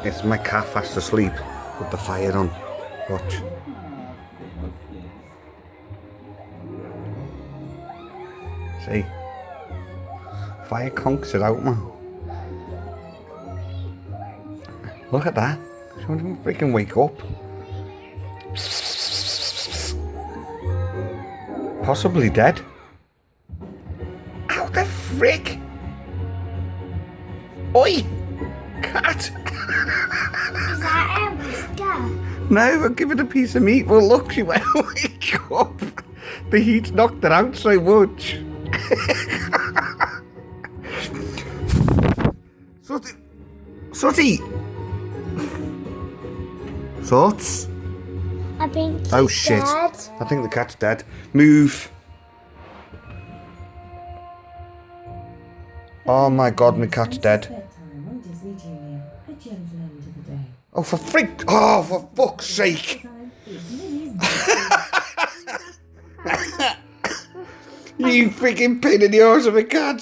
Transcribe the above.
It's my cat fast asleep with the fire on. Watch. See? Fire conks it out, man. Look at that. She won't even freaking wake up. Possibly dead. How the frick? Oi! Cat! Is that a whisker? No, but give it a piece of meat. Well, look, she won't wake up. The heat's knocked her out so much. Sooty! Sorts? I think he's Oh shit. dead. I think the cat's dead. Move. Oh my god, my cat's dead. Oh, for fuck's sake. You freaking pain in the arse of a cat.